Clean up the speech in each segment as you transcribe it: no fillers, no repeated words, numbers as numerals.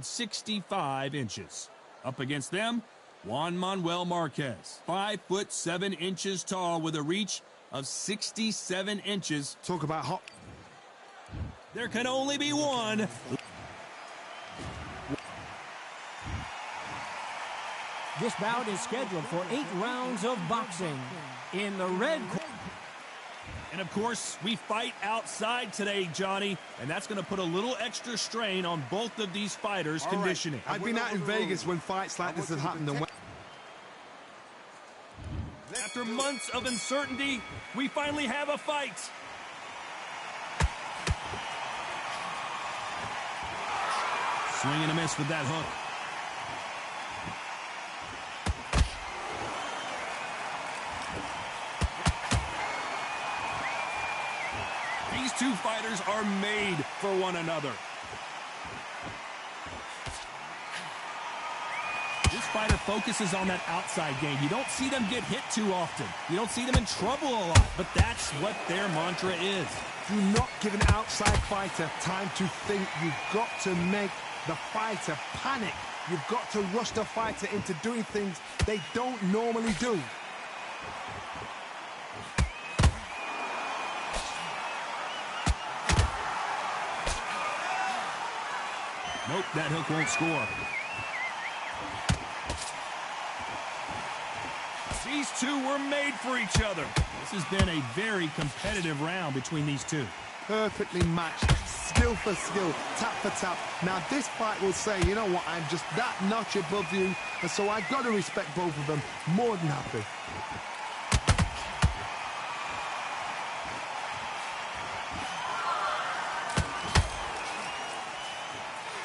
65 inches. Up against them, Juan Manuel Marquez, 5'7" tall with a reach of 67 inches. Talk about hot. There can only be one. This bout is scheduled for 8 rounds of boxing. In the red corner. And, of course, we fight outside today, Johnny, and that's going to put a little extra strain on both of these fighters' conditioning. I've been out in Vegas when fights like this have happened. And after months of uncertainty, we finally have a fight. Swing and a miss with that hook. These two fighters are made for one another. This fighter focuses on that outside game. You don't see them get hit too often. You don't see them in trouble a lot, but that's what their mantra is. do not give an outside fighter time to think. You've got to make the fighter panic. You've got to rush the fighter into doing things they don't normally do. Nope, that hook won't score. These two were made for each other. This has been a very competitive round between these two. Perfectly matched, skill for skill, tap for tap. Now this fight will say, you know what, I'm just that notch above you, and so I've got to respect both of them. More than happy.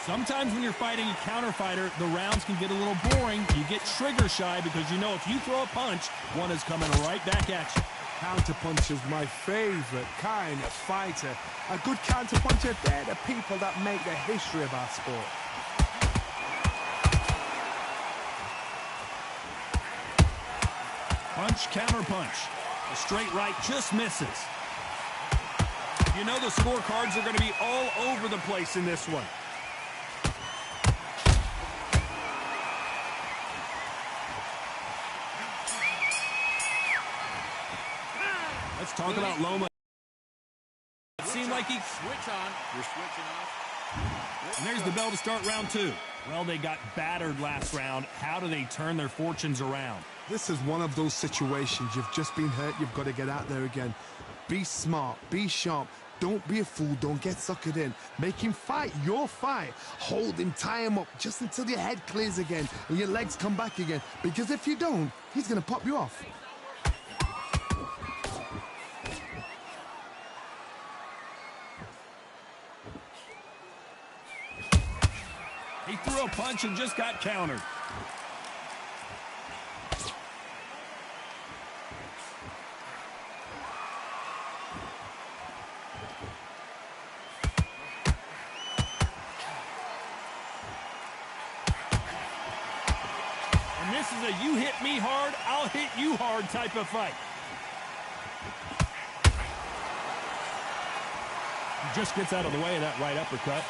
Sometimes when you're fighting a counter fighter, the rounds can get a little boring. You get trigger shy because you know if you throw a punch, one is coming right back at you. Counter punch is my favorite kind of fighter. A good counter puncher, they're the people that make the history of our sport. Punch, counter punch. The straight right just misses. You know the scorecards are going to be all over the place in this one. Let's talk about Loma. It seemed like he switch on. You're switching off. And there's the bell to start round two. Well, they got battered last round. How do they turn their fortunes around? This is one of those situations. You've just been hurt. You've got to get out there again. Be smart. Be sharp. Don't be a fool. Don't get suckered in. Make him fight your fight. Hold him, tie him up just until your head clears again and your legs come back again. Because if you don't, he's going to pop you off. He threw a punch and just got countered. And this is a you hit me hard, I'll hit you hard type of fight. He just gets out of the way of that right uppercut.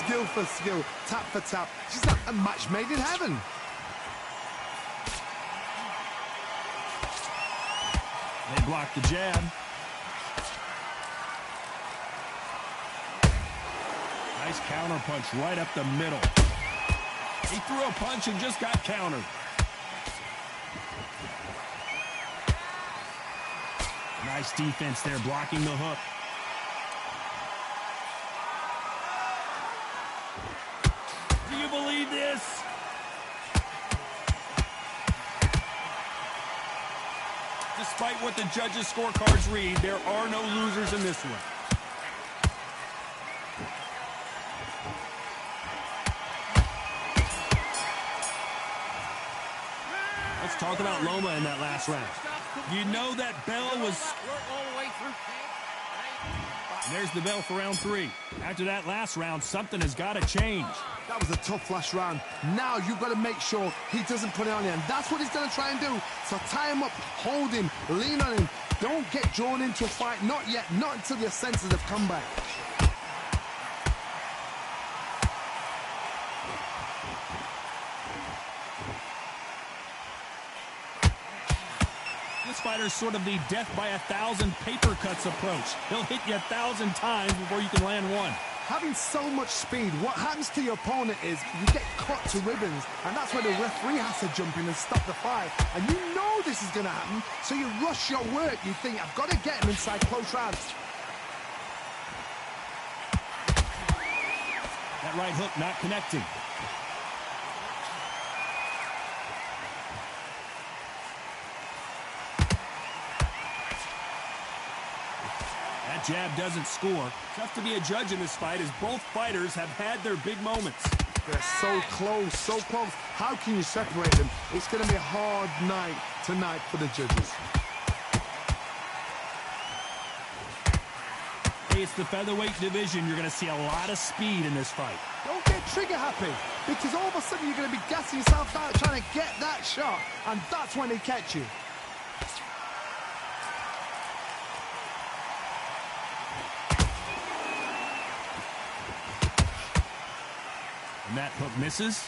Skill for skill, tap for tap. She's not a match made in heaven. They block the jab. Nice counter punch right up the middle. He threw a punch and just got countered. Nice defense there, blocking the hook. Do you believe this? Despite what the judges' scorecards read, there are no losers in this one. Let's talk about Loma in that last round. You know that bell was... And there's the bell for round 3. After that last round, something has got to change. That was a tough last round. Now you've got to make sure he doesn't put it on you, and that's what he's going to try and do. So tie him up, hold him, lean on him. Don't get drawn into a fight. Not yet. Not until your senses have come back. This fighter's sort of the death by 1,000 paper cuts approach. He'll hit you 1,000 times before you can land one. Having so much speed, what happens to your opponent is you get cut to ribbons, and that's where the referee has to jump in and stop the fight. And you know this is going to happen, so you rush your work. You think, I've got to get him inside close rounds. That right hook not connecting. That jab doesn't score. Tough to be a judge in this fight as both fighters have had their big moments. They're so close, so close. How can you separate them? It's going to be a hard night tonight for the judges. Hey, it's the featherweight division. You're going to see a lot of speed in this fight. Don't get trigger happy, because all of a sudden you're going to be gassing yourself out trying to get that shot, and that's when they catch you. And that hook misses.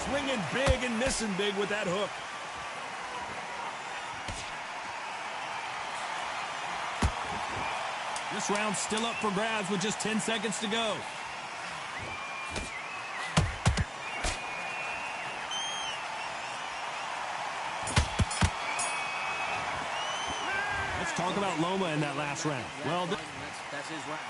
Swinging big and missing big with that hook. This round's still up for grabs with just 10 seconds to go. Let's talk about Loma in that last round. Well, That's his round.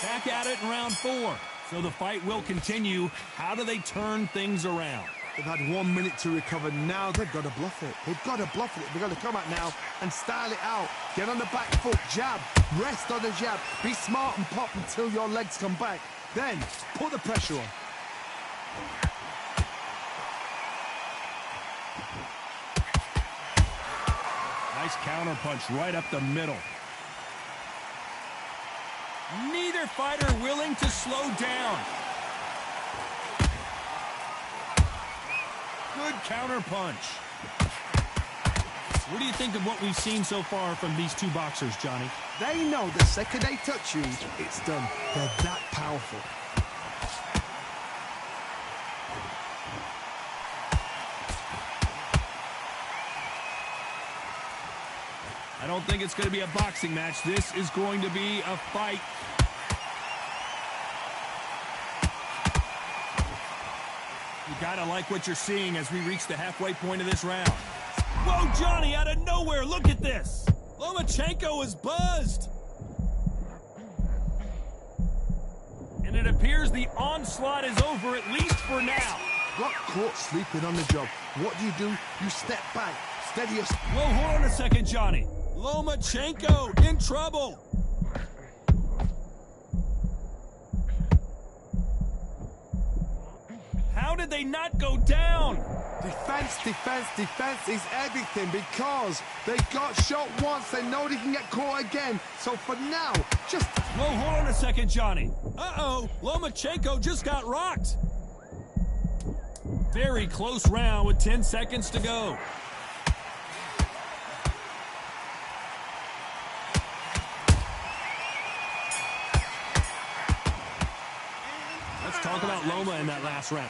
back at it in round 4. So the fight will continue. How do they turn things around? They've had 1 minute to recover. Now they've got to bluff it. They've got to bluff it. They've got to come out now and style it out. Get on the back foot, jab, rest on the jab. Be smart and pop until your legs come back. Then put the pressure on. Nice counter punch right up the middle. Neither fighter willing to slow down. Good counter punch. What do you think of what we've seen so far from these two boxers, Johnny? They know the second they touch you, it's done. They're that powerful. I don't think it's going to be a boxing match. This is going to be a fight. You gotta like what you're seeing as we reach the halfway point of this round. Whoa, Johnny, out of nowhere, look at this. Lomachenko is buzzed. And it appears the onslaught is over, at least for now. Got caught sleeping on the job. What do? You step back, steady your... Whoa, hold on a second, Johnny. Lomachenko in trouble. How did they not go down? Defense, defense, defense is everything because they got shot once. They know they can get caught again. So for now, just... Whoa, hold on a second, Johnny. Uh-oh, Lomachenko just got rocked. Very close round with 10 seconds to go. Let's talk about Loma in that last round.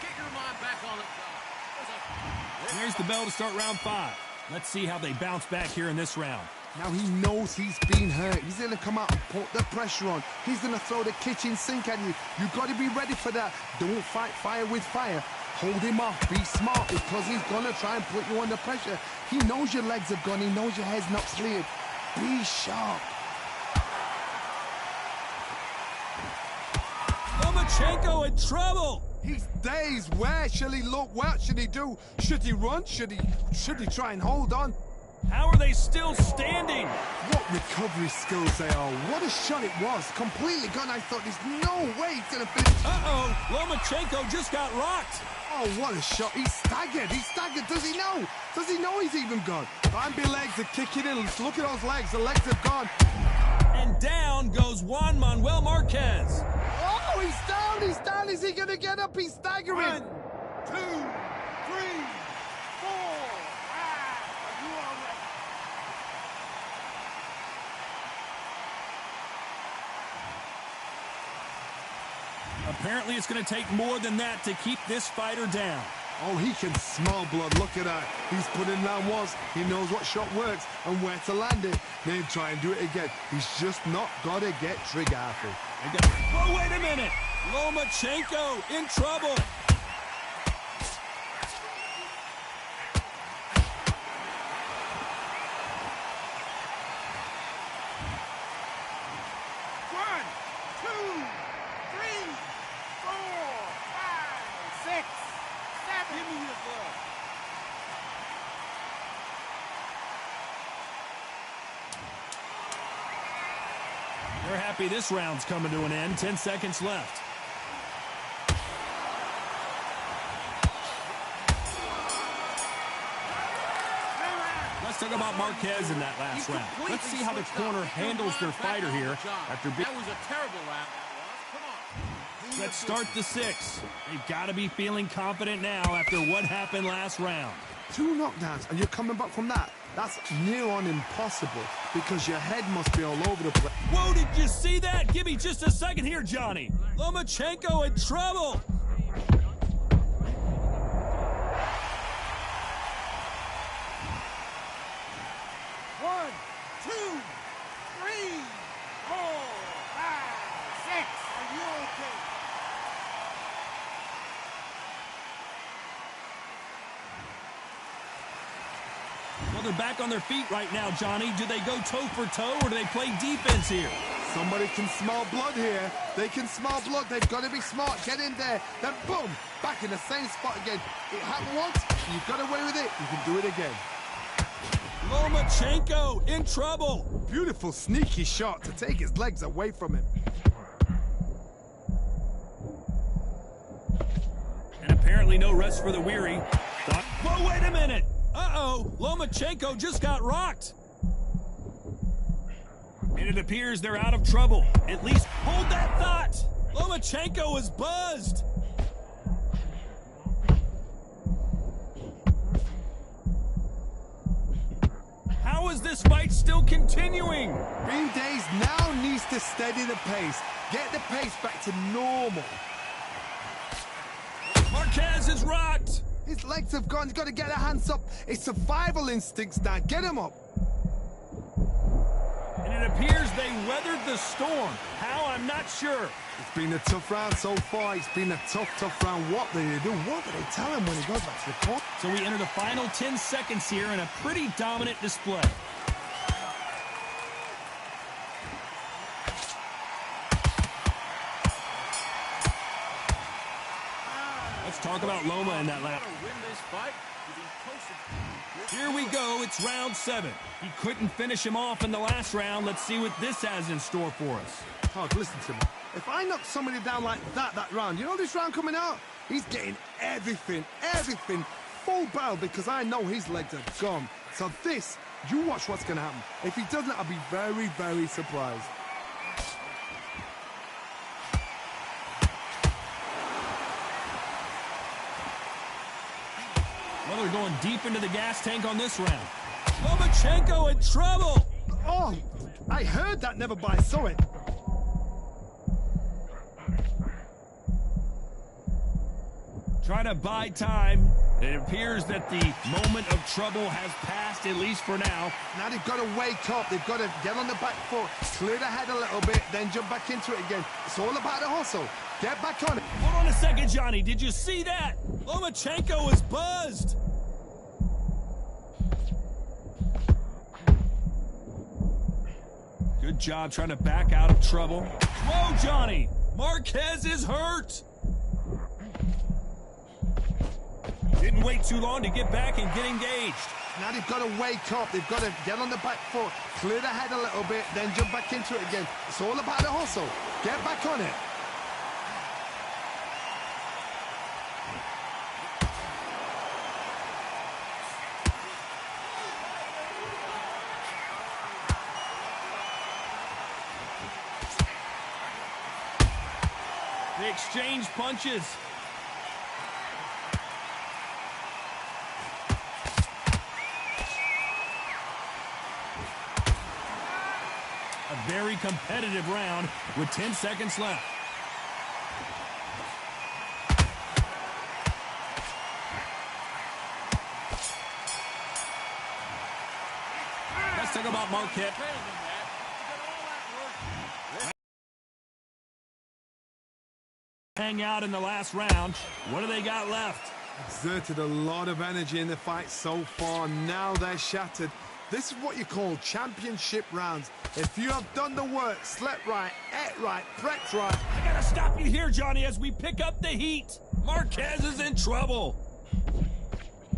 There's the bell to start round 5. Let's see how they bounce back here in this round. Now he knows he's been hurt. He's going to come out and put the pressure on. He's going to throw the kitchen sink at you. You've got to be ready for that. Don't fight fire with fire. Hold him off. Be smart because he's going to try and put you under pressure. He knows your legs have gone. He knows your head's not cleared. Be sharp. Lomachenko in trouble. He's dazed. Where shall he look? What should he do? Should he run? Should he try and hold on? How are they still standing? What recovery skills they are. What a shot it was. Completely gone. I thought there's no way he's going to finish. Uh-oh. Lomachenko just got rocked. Oh, what a shot. He's staggered. He's staggered. Does he know? Does he know he's even gone? Bambi legs are kicking in. Look at those legs. The legs have gone. And down goes Juan Manuel Marquez. Oh, he's down. He's down. Is he going to get up? He's staggering. 1, 2, 3, 4, 5. Are you all right? Apparently, it's going to take more than that to keep this fighter down. Oh, he can smell blood. Look at that. He's putting down once. He knows what shot works and where to land it. Then try and do it again. He's just not got to get trigger happy. Whoa, wait a minute. Lomachenko in trouble. They're happy this round's coming to an end. 10 seconds left. Let's talk about Marquez in that last round. Let's see how the corner handles their fighter here after being... That was a terrible round. Come on. Let's start the 6th. They've got to be feeling confident now after what happened last round. 2 knockdowns and you're coming back from that. That's near on impossible because your head must be all over the place. Whoa, did you see that? Give me just a second here, Johnny. Lomachenko in trouble. One, two, three, 4, 5, 6. Are you okay? Well, they're back on their feet right now, Johnny. Do they go toe for toe or do they play defense here? Somebody can smell blood here. They can smell blood. They've got to be smart. Get in there. Then boom, back in the same spot again. It happened once. You've got away with it. You can do it again. Lomachenko in trouble. Beautiful, sneaky shot to take his legs away from him. And apparently no rest for the weary. Whoa, wait a minute. Uh-oh, Lomachenko just got rocked. And it appears they're out of trouble. At least hold that thought. Lomachenko is buzzed. How is this fight still continuing? Green Days now needs to steady the pace. Get the pace back to normal. Marquez is rocked. His legs have gone. He's got to get the hands up. It's survival instincts now. Get him up. And it appears they weathered the storm. How? I'm not sure. It's been a tough round so far. It's been a tough round. What do they do? What do they tell him when he goes back to the court? So we enter the final 10 seconds here in a pretty dominant display. Let's talk about Loma in that lap. Here we go. It's round 7. He couldn't finish him off in the last round. Let's see what this has in store for us. Todd, listen to me. If I knock somebody down like that round, you know this round coming out? He's getting everything, full barrel because I know his legs are gone. So this, you watch what's going to happen. If he doesn't, I'll be very, very surprised. Well, they're going deep into the gas tank on this round. Lomachenko in trouble. Oh, I heard that, never but I saw it. Trying to buy time. It appears that the moment of trouble has passed, at least for now. Now they've got to wake up. They've got to get on the back foot, clear the head a little bit, then jump back into it again. It's all about the hustle. Get back on it. Hold on a second, Johnny. Did you see that? Lomachenko is buzzed. Good job trying to back out of trouble. Whoa, Johnny. Marquez is hurt. Didn't wait too long to get back and get engaged. Now they've got to wake up. They've got to get on the back foot, clear the head a little bit, then jump back into it again. It's all about the hustle. Get back on it. They exchange punches. A very competitive round with 10 seconds left. Let's talk about Marquette. Hang out in the last round. What do they got left? Exerted a lot of energy in the fight so far. Now they're shattered. This is what you call championship rounds. If you have done the work, slept right, ate right, prepped right. I gotta stop you here, Johnny, as we pick up the heat. Marquez is in trouble.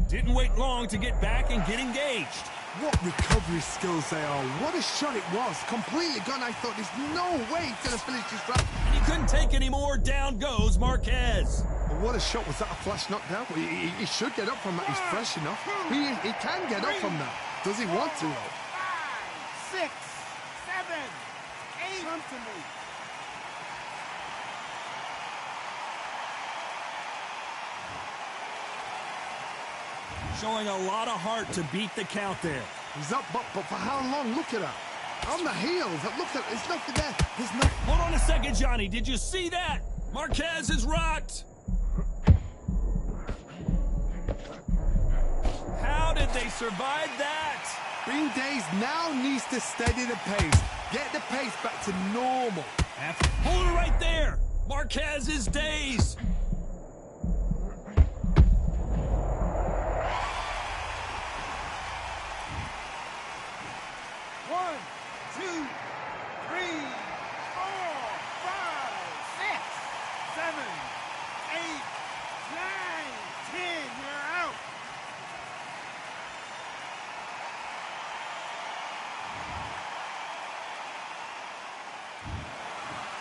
Didn't wait long to get back and get engaged. What recovery skills they are. What a shot it was. Completely gone. I thought there's no way he's going to finish this round. And he couldn't take any more. Down goes Marquez. But what a shot. Was that a flash knockdown? Well, he should get up from that. He's fresh enough. He can get up from that. Does he want to, though? 5, 6, 7, 8. Come to me. Showing a lot of heart to beat the count there. He's up, but for how long? Look at that. On the heels. Look at there's nothing there. There's no. Hold on a second, Johnny. Did you see that? Marquez is rocked. How did they survive that? Bean Days now needs to steady the pace. Get the pace back to normal. Hold it right there. Marquez is dazed.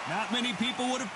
Not many people would have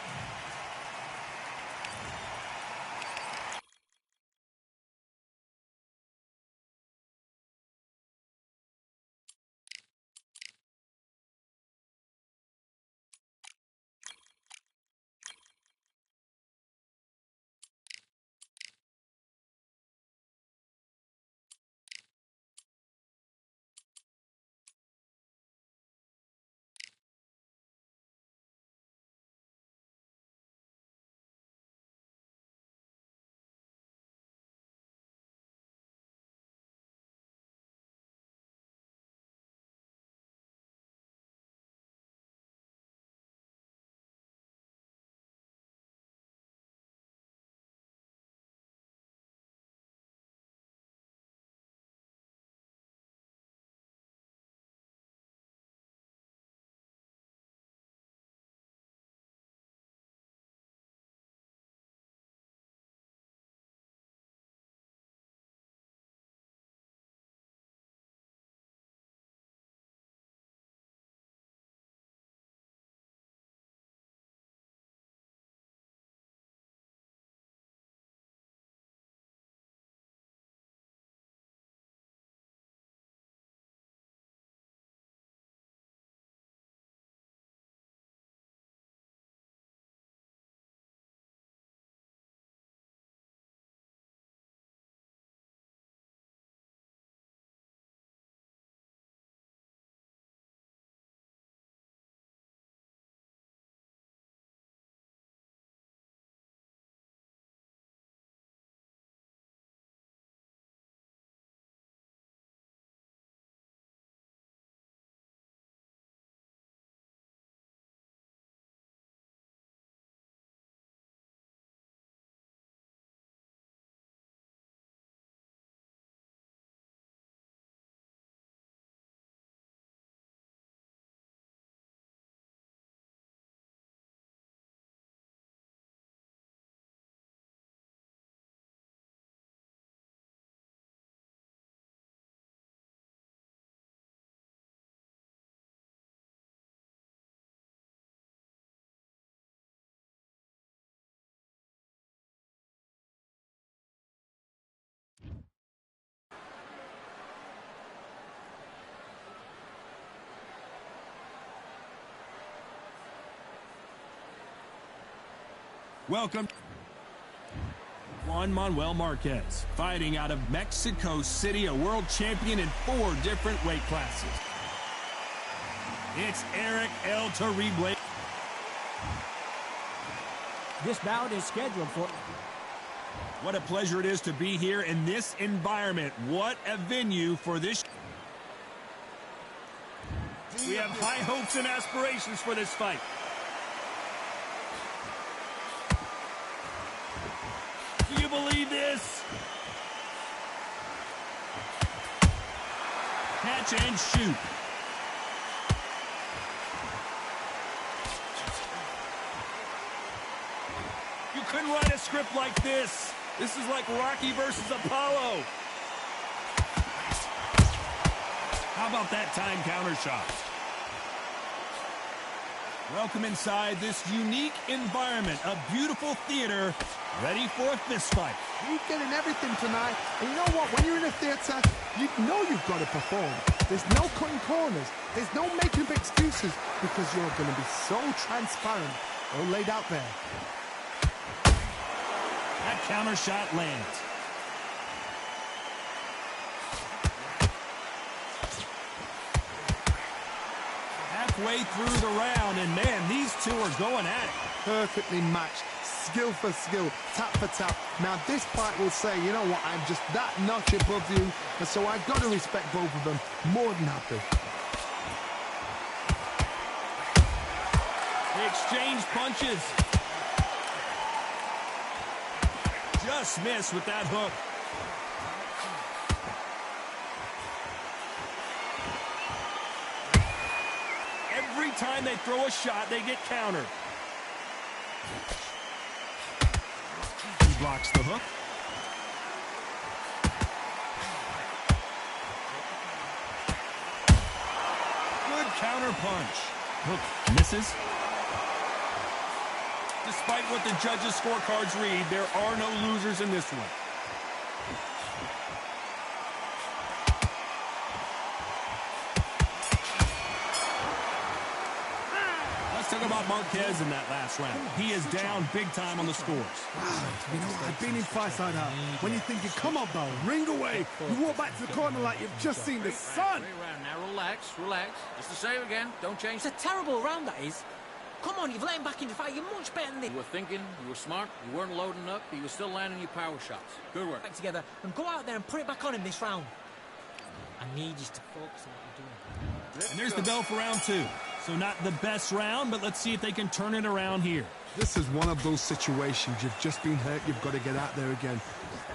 Welcome, Juan Manuel Marquez, fighting out of Mexico City, a world champion in 4 different weight classes. It's Eric El Terrible. This bout is scheduled for... What a pleasure it is to be here in this environment. What a venue for this. We have high hopes and aspirations for this fight. Do you believe this? Catch and shoot. You couldn't write a script like this. This is like Rocky versus Apollo. How about that time counter shot? Welcome inside this unique environment, a beautiful theater, ready for a fist fight. You're getting everything tonight. And you know what? When you're in a theater, you know you've got to perform. There's no cutting corners. There's no making up excuses because you're going to be so transparent, all laid out there. That counter shot lands. Halfway through the round, and man, these two are going at it. Perfectly matched, skill for skill, tap for tap. Now this fight will say, you know what, I'm just that notch above you, and so I've got to respect both of them. More than happy. They exchange punches. Just missed with that hook. Every time they throw a shot, they get countered. He blocks the hook. Good counter punch. Hook misses. Despite what the judges' scorecards read, there are no losers in this one. Let's talk about Marquez in that last round. He is down big time on the scores. Wow, you know what, I've been in fights like that. When you're thinking, come on, Bo, ring away. You walk back to the corner like you've just seen the sun. Now relax, relax. It's the same again. Don't change. It's a terrible round, that is. Come on, you've let him back in the fight. You're much better than this. You were thinking, you were smart, you weren't loading up, but you were still landing your power shots. Good work. Back together and go out there and put it back on him this round. I need you to focus on what you're doing. And there's the bell for round 2. So not the best round, but let's see if they can turn it around here. This is one of those situations. You've just been hurt. You've got to get out there again.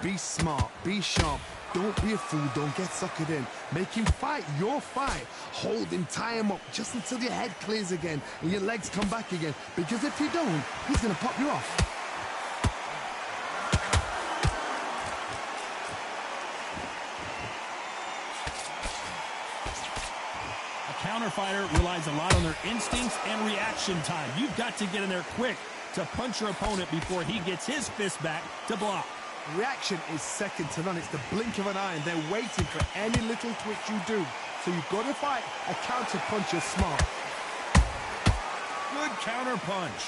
Be smart. Be sharp. Don't be a fool. Don't get suckered in. Make him fight your fight. Hold him, tie him up just until your head clears again and your legs come back again. Because if you don't, he's going to pop you off. A counter fighter relies a lot on their instincts and reaction time. You've got to get in there quick to punch your opponent before he gets his fist back to block. Reaction is second to none. It's the blink of an eye, and they're waiting for any little twitch you do. So you've got to fight a counter puncher smart. Good counter punch.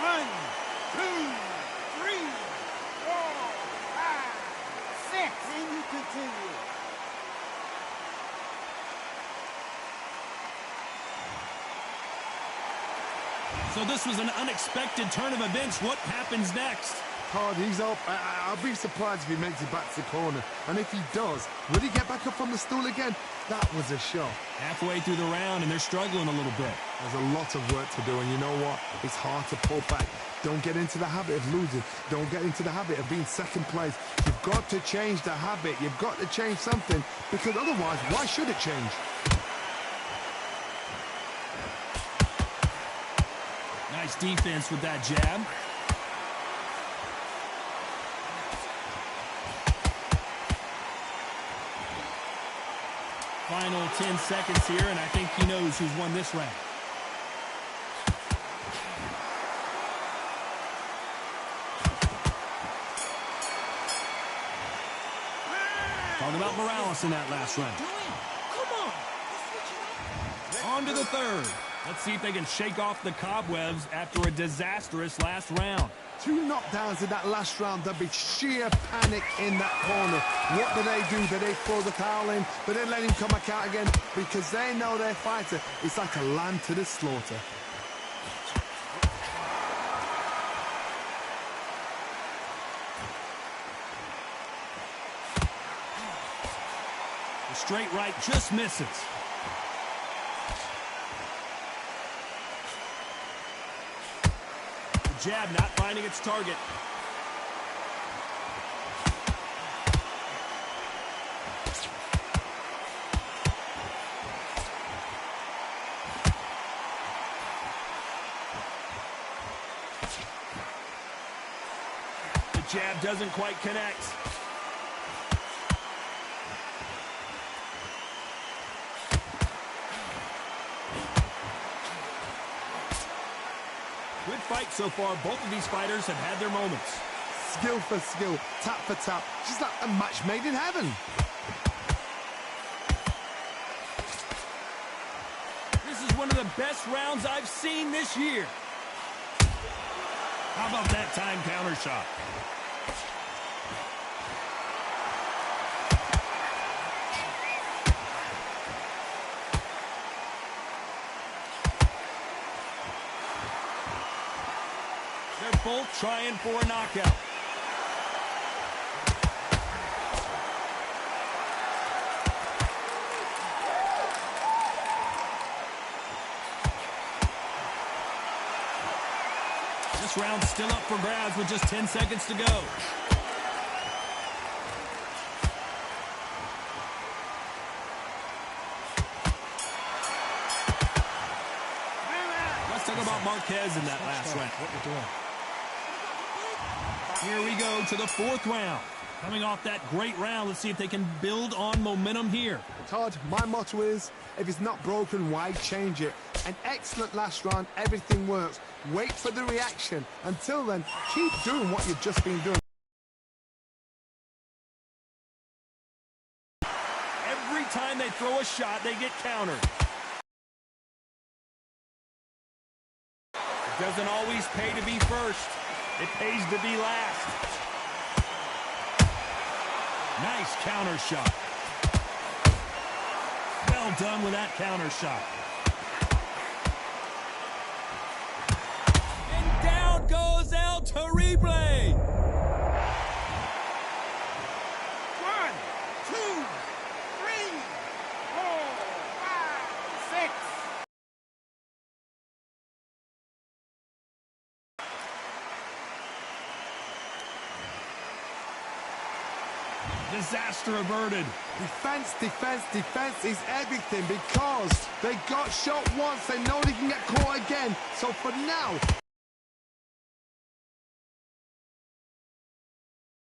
One, two, three, 4, 5, 6. And you continue. So this was an unexpected turn of events. What happens next? Hard, he's up. I'll be surprised if he makes it back to the corner. And if he does, will he get back up from the stool again? That was a shot. Halfway through the round, and they're struggling a little bit. There's a lot of work to do, and you know what? It's hard to pull back. Don't get into the habit of losing. Don't get into the habit of being second place. You've got to change the habit. You've got to change something, because otherwise, why should it change? Nice defense with that jab. Final 10 seconds here, and I think he knows who's won this round. Talking about Morales in that last round. Come on. On to the third. Let's see if they can shake off the cobwebs after a disastrous last round. 2 knockdowns in that last round. There'd be sheer panic in that corner. What do? Do they throw the towel in? Do they let him come back out again? Because they know their fighter is like a lamb to the slaughter. The straight right just misses. The jab not finding its target. The jab doesn't quite connect. Good fight so far. Both of these fighters have had their moments. Skill for skill, tap for tap. Just like a match made in heaven. This is one of the best rounds I've seen this year. How about that time counter shot? They're both trying for a knockout. This round's still up for grabs with just 10 seconds to go. Let's talk about Marquez in that last round. What we're doing. Here we go to the 4th round. Coming off that great round, let's see if they can build on momentum here. Todd, my motto is, if it's not broken, why change it? An excellent last round, everything works. Wait for the reaction. Until then, keep doing what you've just been doing. Every time they throw a shot, they get countered. It doesn't always pay to be first. It pays to be last. Nice counter shot. Well done with that counter shot. And down goes El Terrible. 1, 2, 3, 4, 5, 6. Disaster averted. Defense, defense, defense is everything because they got shot once. They know they can get caught again. So for now...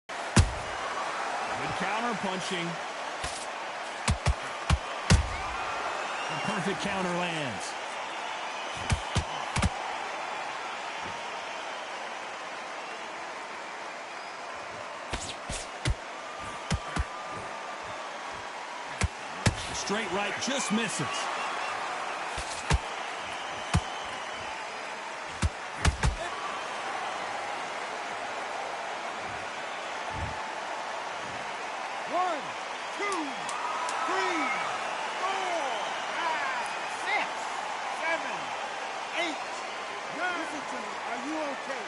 Good counter punching. The perfect counter lands. The straight right just misses. Are you okay?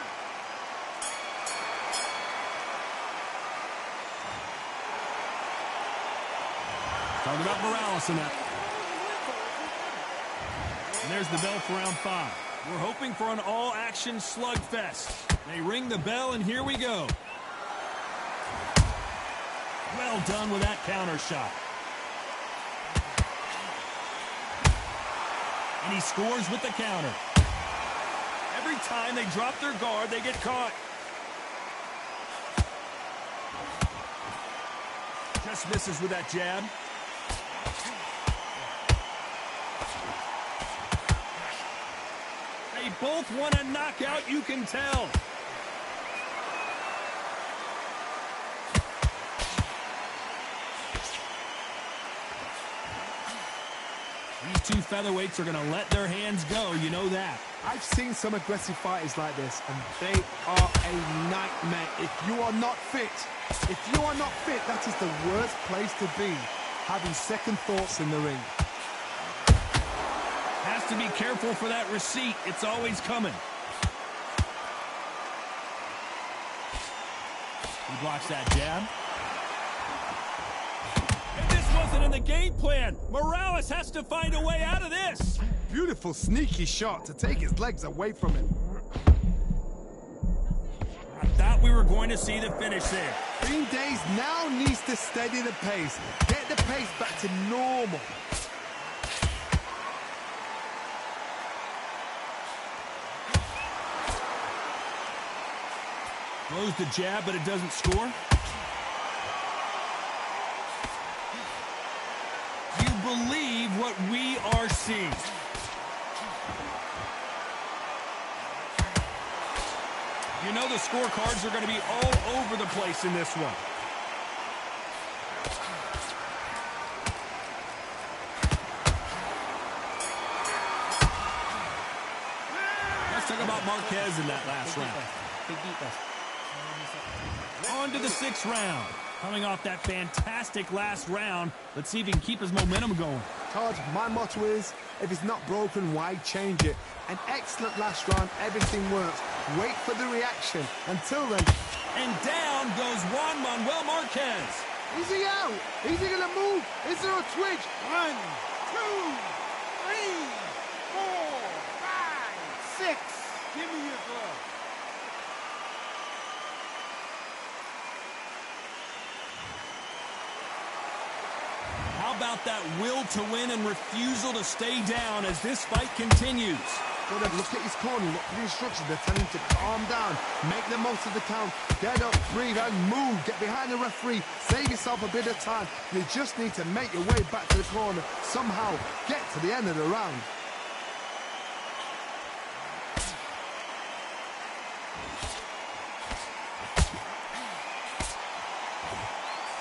Talking about Morales in that. And there's the bell for round 5. We're hoping for an all-action slugfest. They ring the bell, and here we go. Well done with that counter shot. And he scores with the counter. Every time they drop their guard, they get caught. Just misses with that jab. They both want a knockout, you can tell. These two featherweights are going to let their hands go, you know that. I've seen some aggressive fighters like this, and they are a nightmare. If you are not fit, that is the worst place to be, having second thoughts in the ring. Has to be careful for that receipt. It's always coming. He blocks that jab. And this wasn't in the game plan. Morales has to find a way out of this. Beautiful, sneaky shot to take his legs away from him. I thought we were going to see the finish there. Fiend Days now needs to steady the pace. Get the pace back to normal. Throws the jab, but it doesn't score. You believe what we are seeing. You know the scorecards are going to be all over the place in this one. Let's talk about Marquez in that last round. On to the 6th round. Coming off that fantastic last round, let's see if he can keep his momentum going. Todd, my motto is, if it's not broken, why change it? An excellent last round, everything works. Wait for the reaction. Until then. And down goes Juan Manuel Marquez. Is he out? Is he going to move? Is there a twitch? 1, 2, 3, 4, 5, 6. Give me your glove. How about that will to win and refusal to stay down as this fight continues? Look at his corner, look at the instructions. They're telling him to calm down, make the most of the count, get up, breathe, and move. Get behind the referee, save yourself a bit of time. You just need to make your way back to the corner, somehow get to the end of the round.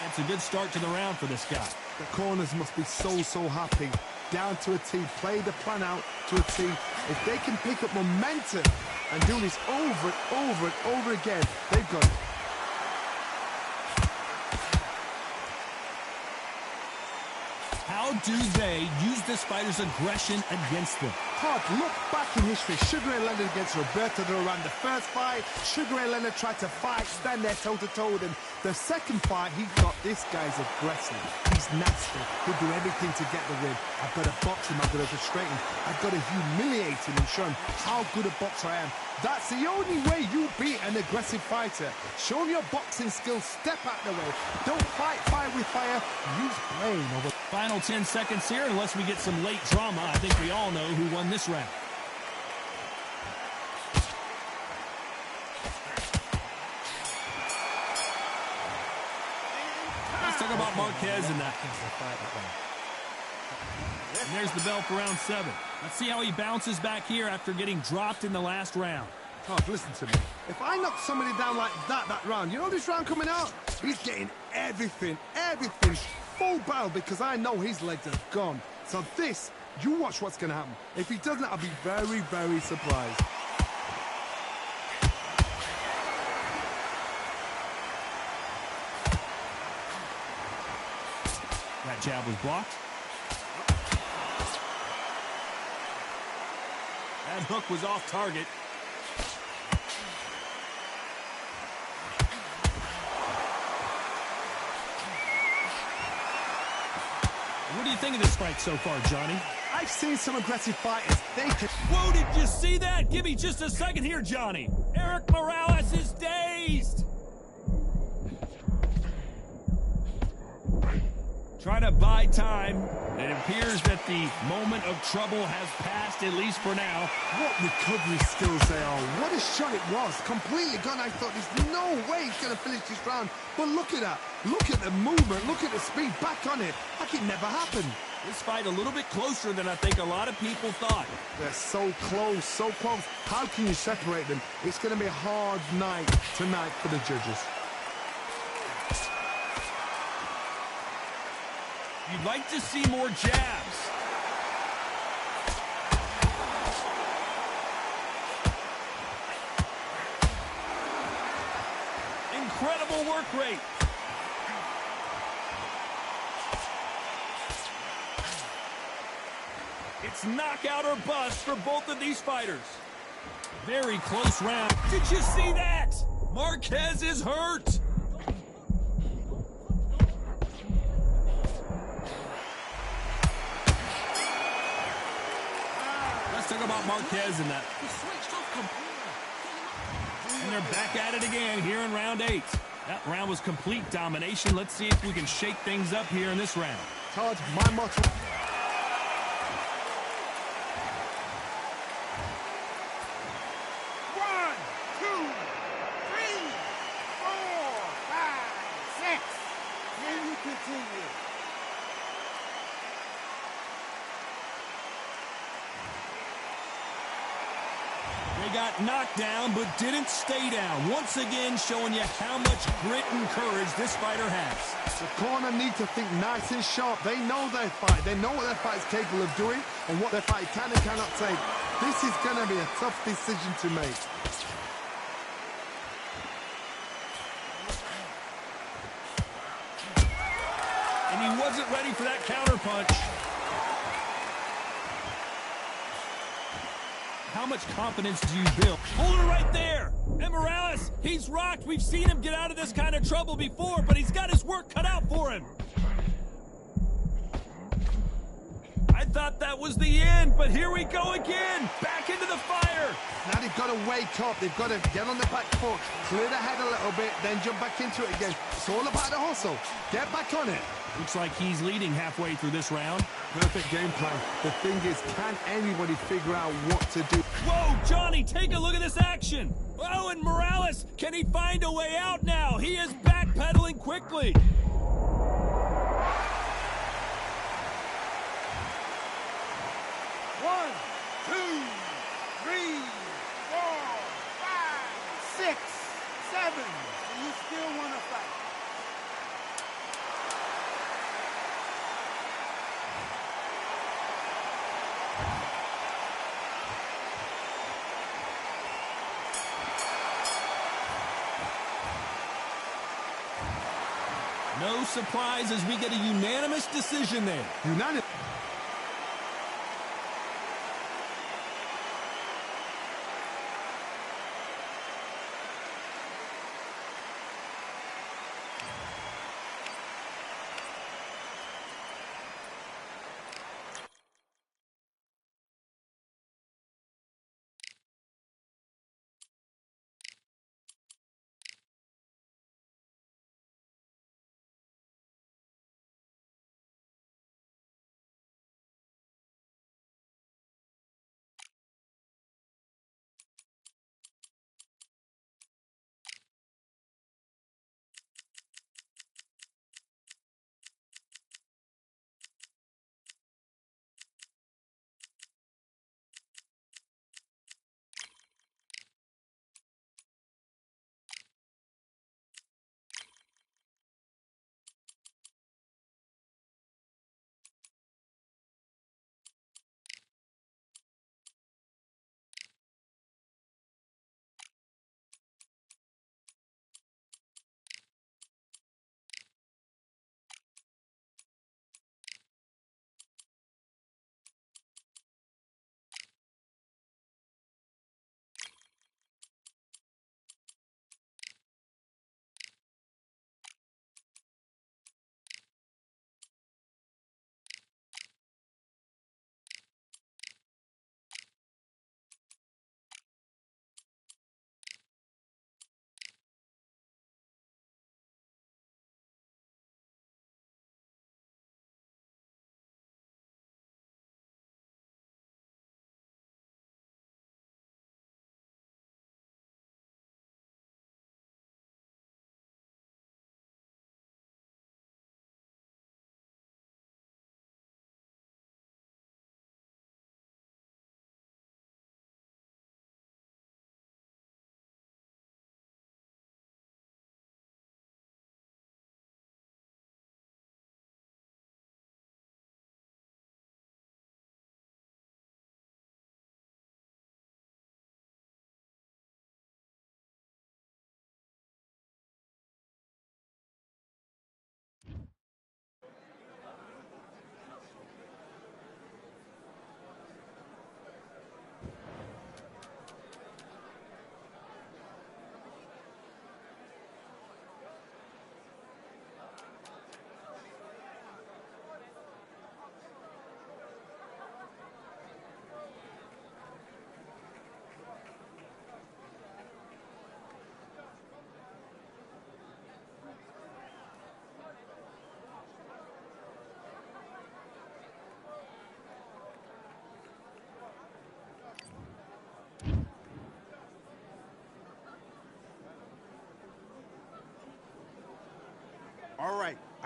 It's a good start to the round for this guy. The corners must be so happy. Down to a T, play the plan out to a T. If they can pick up momentum and do this over and over again, they've got it. How do they use this fighter's aggression against them? Todd, look back in history. Sugar Ray Leonard against Roberto Duran. The first fight, Sugar Ray Leonard tried to fight, stand there toe-to-toe with him. The second fight, he thought, this guy's aggressive. He's nasty. He'll do everything to get the win. I've got to box him. I've got to frustrate him. I've got to humiliate him and show him how good a boxer I am. That's the only way you beat an aggressive fighter. Show him your boxing skills. Step out the way. Don't fight fire with fire. Use brain over... Final 10 seconds here, unless we get some late drama. I think we all know who won this round. Let's talk about Marquez in that. And there's the bell for round 7. Let's see how he bounces back here after getting dropped in the last round. Todd, listen to me. If I knock somebody down like that round, you know this round coming out? He's getting everything, full barrel, because I know his legs are gone. So this, you watch what's going to happen. If he doesn't, I'll be very, very surprised. That jab was blocked. That hook was off target. What do you think of this fight so far, Johnny? I've seen some aggressive fighters. They can... Whoa, did you see that? Give me just a second here, Johnny. Eric Morales is dazed. Try to buy time. It appears that the moment of trouble has passed, at least for now. What recovery skills they are. What a shot it was. Completely gone. I thought there's no way he's going to finish this round. But look at that. Look at the movement. Look at the speed. Back on it. Like it never happened. This fight a little bit closer than I think a lot of people thought. They're so close, so close. How can you separate them? It's going to be a hard night tonight for the judges. You'd like to see more jabs. incredible work rate. It's knockout or bust for both of these fighters. Very close round. Did you see that? Marquez is hurt. Let's talk about Marquez in that. He switched off completely. And they're back at it again here in round 8. That round was complete domination. Let's see if we can shake things up here in this round. Todd, my motto. One, two, three, four, five, six. Can you continue? They got knocked down, but didn't stay down. Once again, showing you how much grit and courage this fighter has. The corner need to think nice and sharp. They know their fight. They know what their fight is capable of doing and what their fight can and cannot take. This is going to be a tough decision to make. And he wasn't ready for that counter punch. How much confidence do you build? Hold it right there. And Morales, he's rocked. We've seen him get out of this kind of trouble before, but he's got his work cut out for him. I thought that was the end, but here we go again. Back into the fire. Now they've got to wake up. They've got to get on the back foot, clear the head a little bit, then jump back into it again. It's all about the hustle. Get back on it. Looks like he's leading halfway through this round. Perfect game plan. The thing is, can anybody figure out what to do? Whoa, Johnny, take a look at this action. Oh, and Morales, can he find a way out now? He is backpedaling quickly. One, two, three, four, five, six, seven. And you still want to fight? No surprise as we get a unanimous decision there. Unanimous.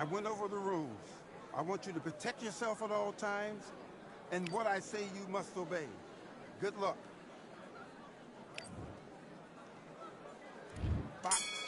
I went over the rules. I want you to protect yourself at all times, and what I say you must obey. Good luck. Box.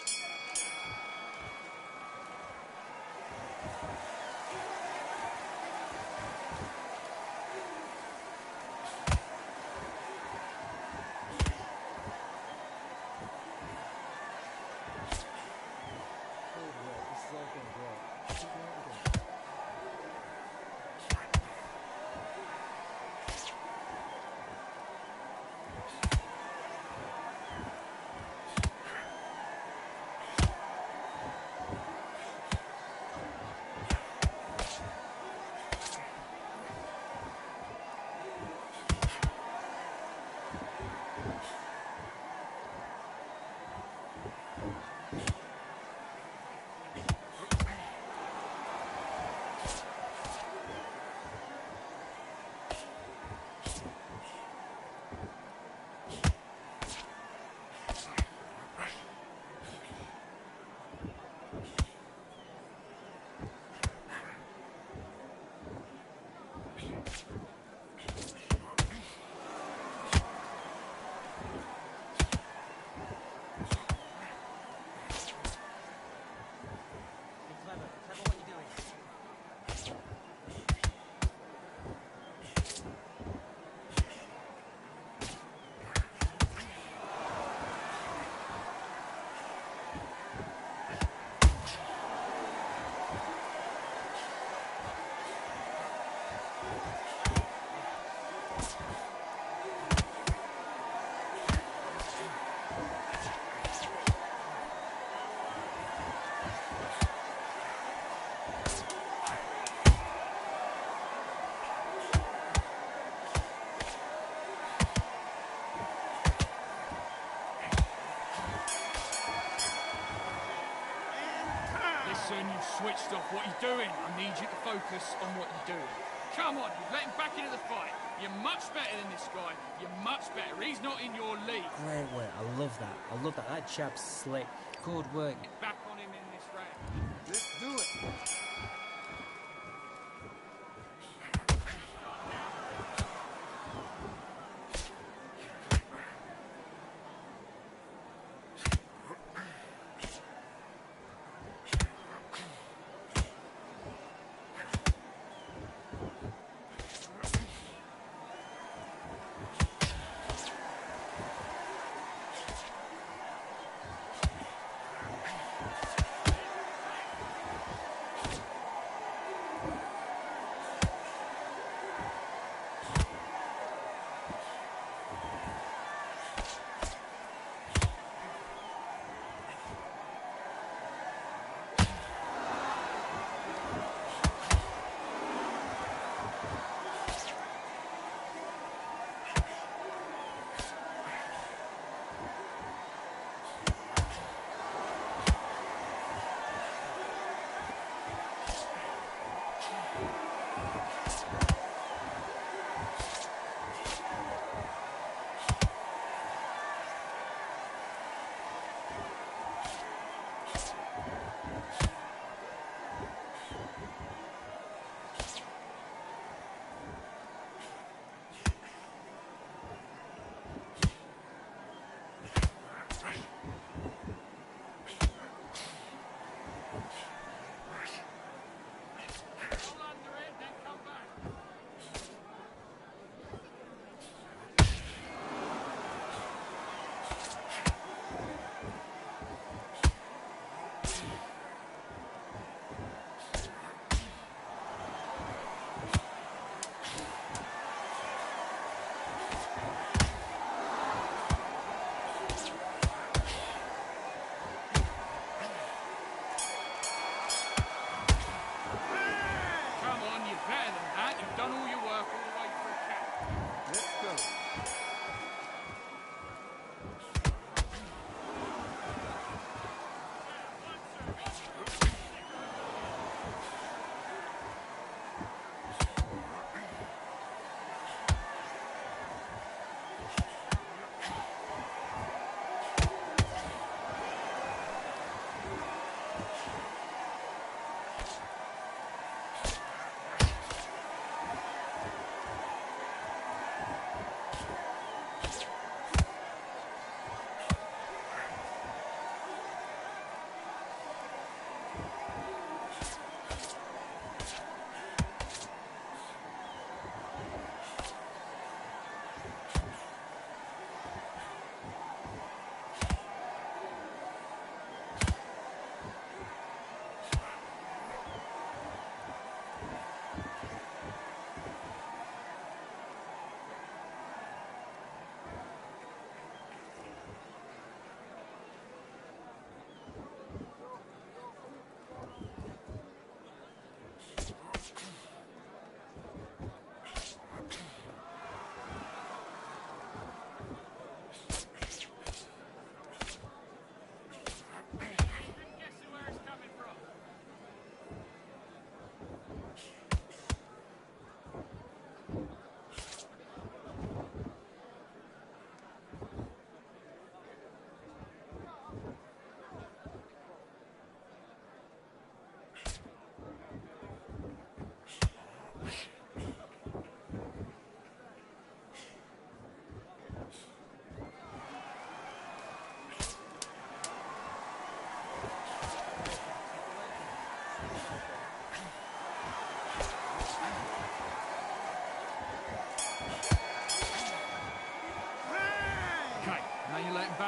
Listen, you've switched off. What you're doing, I need you to focus on what you're doing. Come on, you've let him back into the fight. You're much better than this guy. You're much better. He's not in your league. Great work. I love that. I love that. That jab's slick. Good work. Get back on him in this round. Let's do it.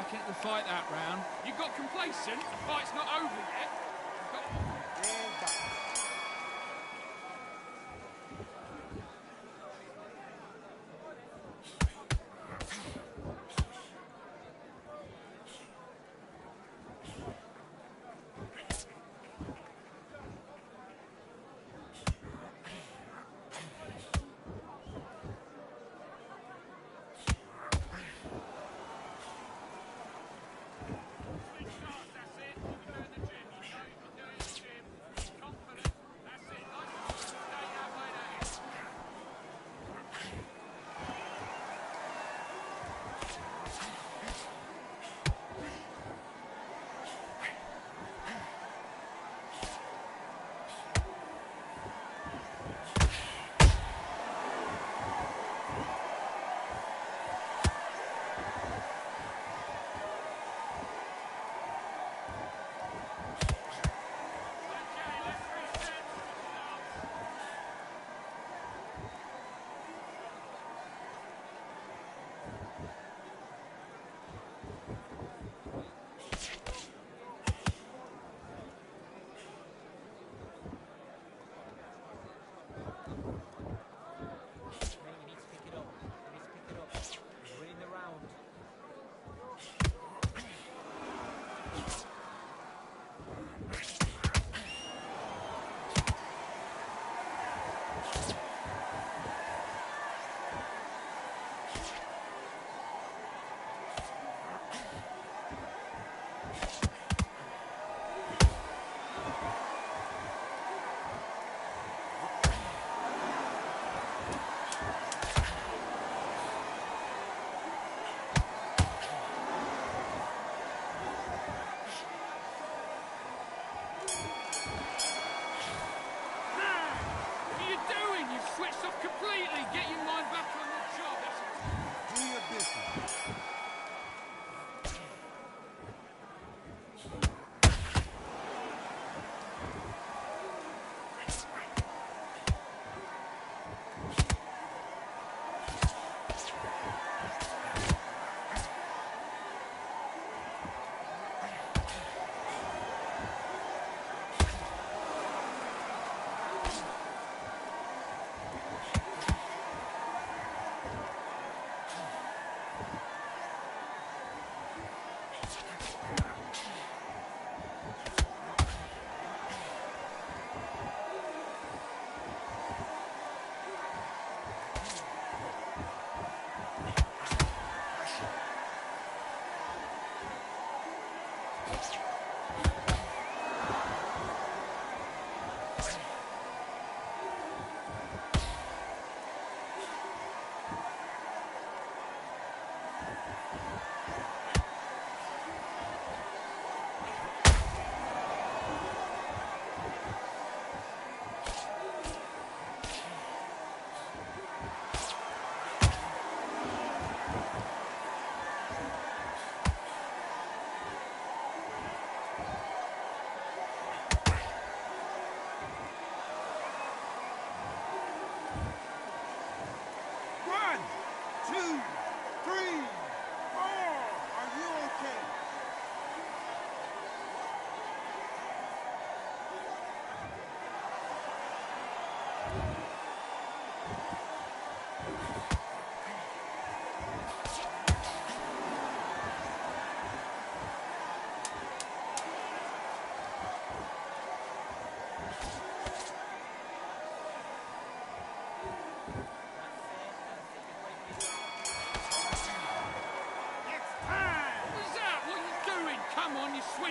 back into the fight that round. You got complacent. The fight's not over yet. And back.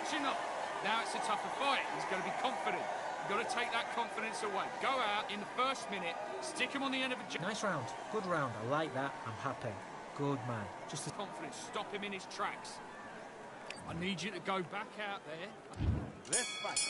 switching up. Now it's a tougher fight. He's got to be confident. You've got to take that confidence away. Go out in the first minute, stick him on the end of a jab. Nice round. Good round. I like that. I'm happy. Good man. Just confidence. Stop him in his tracks. I need you to go back out there. Let's fight.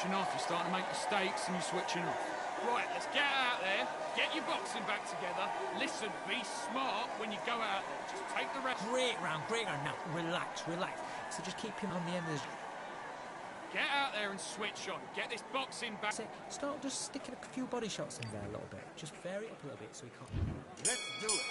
switching off. You're starting to make mistakes and you're switching off. Right, let's get out there, get your boxing back together. Listen, be smart when you go out there. Just take the rest. Great round, great round. Now, relax, relax. So just keep him on the end of the... Get out there and switch on. Get this boxing back. Start just sticking a few body shots in there a little bit. Just vary it up a little bit so he can't... Let's do it.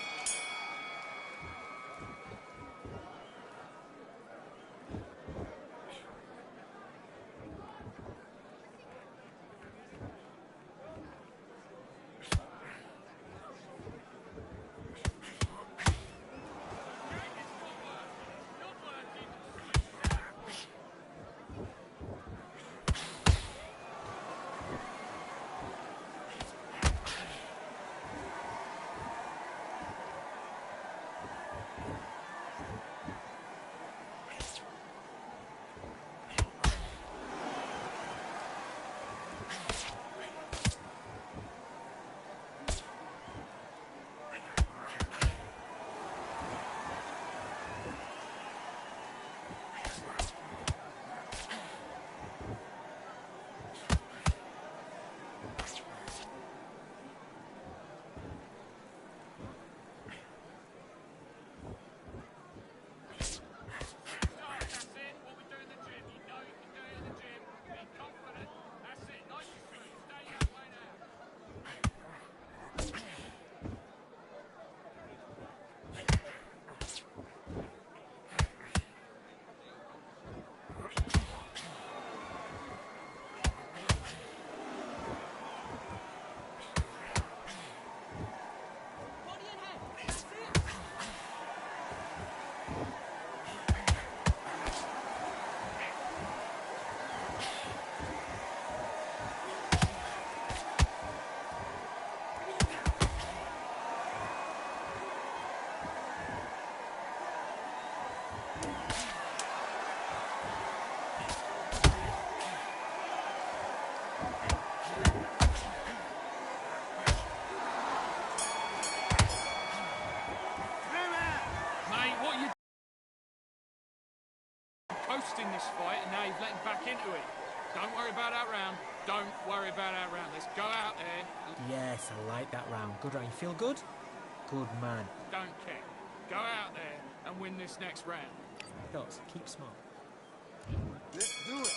Coasting this fight, and now you've let him back into it. Don't worry about that round. Don't worry about that round. Let's go out there. Yes, I like that round. Good round. You feel good? Good man. Don't care. Go out there and win this next round. Dots, keep smart. Let's do it.